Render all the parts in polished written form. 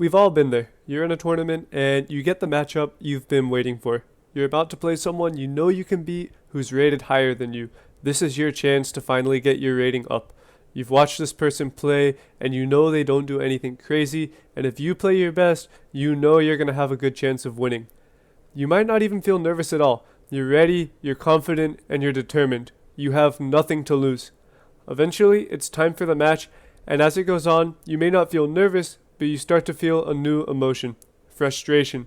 We've all been there. You're in a tournament and you get the matchup you've been waiting for. You're about to play someone you know you can beat who's rated higher than you. This is your chance to finally get your rating up. You've watched this person play and you know they don't do anything crazy, and if you play your best, you know you're going to have a good chance of winning. You might not even feel nervous at all. You're ready, you're confident, and you're determined. You have nothing to lose. Eventually, it's time for the match, and as it goes on, you may not feel nervous, but you start to feel a new emotion: frustration.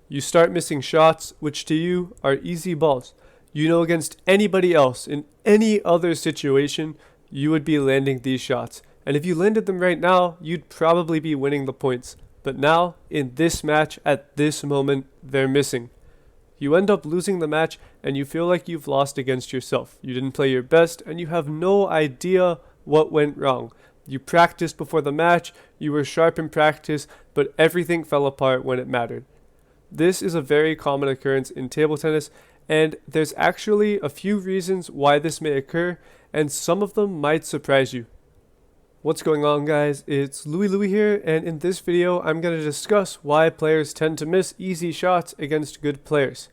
You start missing shots, which to you are easy balls. You know against anybody else, in any other situation, you would be landing these shots. And if you landed them right now, you'd probably be winning the points. But now, in this match, at this moment, they're missing. You end up losing the match, and you feel like you've lost against yourself. You didn't play your best, and you have no idea what went wrong. You practiced before the match, you were sharp in practice, but everything fell apart when it mattered. This is a very common occurrence in table tennis, and there's actually a few reasons why this may occur, and some of them might surprise you. What's going on, guys? It's Looeelooee here, and in this video I'm going to discuss why players tend to miss easy shots against good players.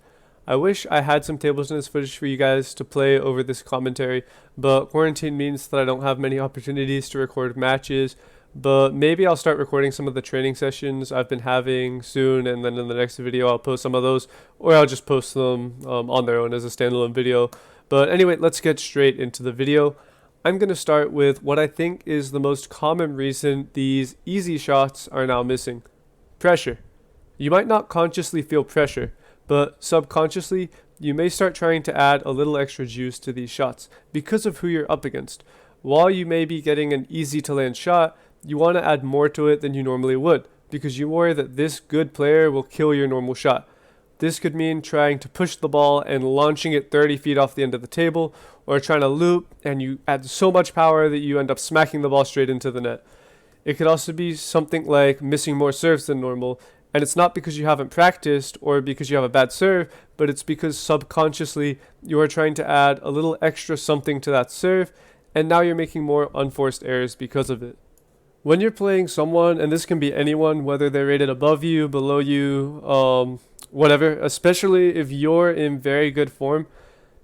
I wish I had some table tennis footage for you guys to play over this commentary, but quarantine means that I don't have many opportunities to record matches, but maybe I'll start recording some of the training sessions I've been having soon, and then in the next video I'll post some of those, or I'll just post them on their own as a standalone video. But anyway, let's get straight into the video. I'm going to start with what I think is the most common reason these easy shots are now missing: pressure. You might not consciously feel pressure, but subconsciously, you may start trying to add a little extra juice to these shots because of who you're up against. While you may be getting an easy to land shot, you want to add more to it than you normally would, because you worry that this good player will kill your normal shot. This could mean trying to push the ball and launching it 30 feet off the end of the table, or trying to loop and you add so much power that you end up smacking the ball straight into the net. It could also be something like missing more serves than normal, and it's not because you haven't practiced or because you have a bad serve, but it's because subconsciously you are trying to add a little extra something to that serve, and now you're making more unforced errors because of it. When you're playing someone, and this can be anyone, whether they're rated above you, below you, whatever, especially if you're in very good form,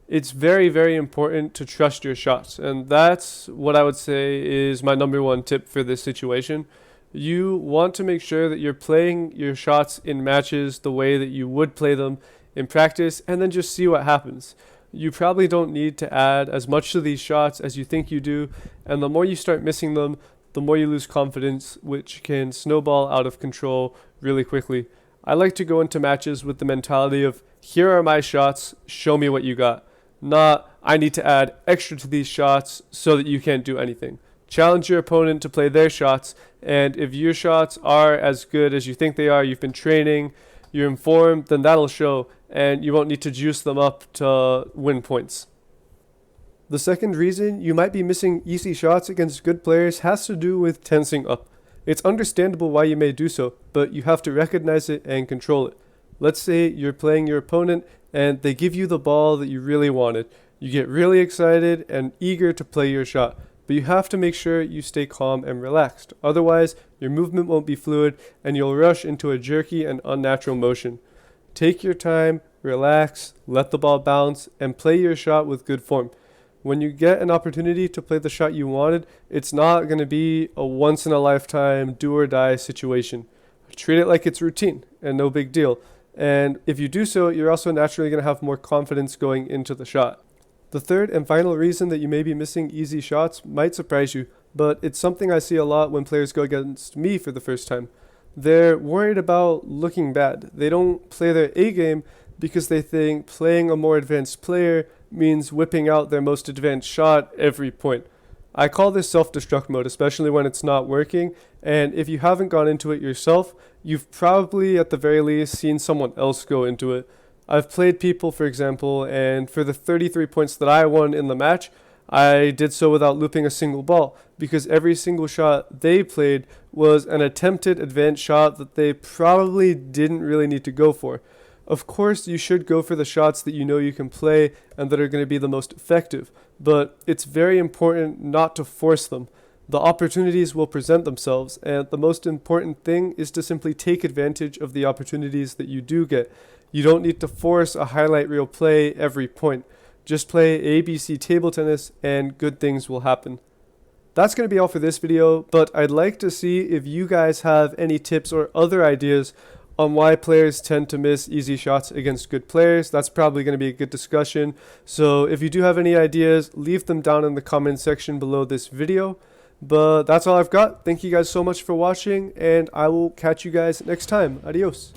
it's very, very important to trust your shots. And that's what I would say is my number one tip for this situation. You want to make sure that you're playing your shots in matches the way that you would play them in practice, and then just see what happens. You probably don't need to add as much to these shots as you think you do, and the more you start missing them, the more you lose confidence, which can snowball out of control really quickly. I like to go into matches with the mentality of, here are my shots, show me what you got. Not, I need to add extra to these shots so that you can't do anything. Challenge your opponent to play their shots, and if your shots are as good as you think they are, you've been training, you're informed, then that'll show, and you won't need to juice them up to win points. The second reason you might be missing easy shots against good players has to do with tensing up. It's understandable why you may do so, but you have to recognize it and control it. Let's say you're playing your opponent and they give you the ball that you really wanted. You get really excited and eager to play your shot, but you have to make sure you stay calm and relaxed. Otherwise, your movement won't be fluid and you'll rush into a jerky and unnatural motion. Take your time, relax, let the ball bounce, and play your shot with good form. When you get an opportunity to play the shot you wanted, it's not going to be a once-in-a-lifetime do-or-die situation. Treat it like it's routine and no big deal. And if you do so, you're also naturally going to have more confidence going into the shot. The third and final reason that you may be missing easy shots might surprise you, but it's something I see a lot when players go against me for the first time. They're worried about looking bad. They don't play their A game because they think playing a more advanced player means whipping out their most advanced shot every point. I call this self-destruct mode, especially when it's not working, and if you haven't gone into it yourself, you've probably at the very least seen someone else go into it. I've played people, for example, and for the 33 points that I won in the match, I did so without looping a single ball, because every single shot they played was an attempted advanced shot that they probably didn't really need to go for. Of course, you should go for the shots that you know you can play and that are going to be the most effective, but it's very important not to force them. The opportunities will present themselves, and the most important thing is to simply take advantage of the opportunities that you do get. You don't need to force a highlight reel play every point. Just play ABC table tennis and good things will happen. That's going to be all for this video, but I'd like to see if you guys have any tips or other ideas on why players tend to miss easy shots against good players. That's probably going to be a good discussion. So if you do have any ideas, leave them down in the comment section below this video. But that's all I've got. Thank you guys so much for watching, and I will catch you guys next time. Adios.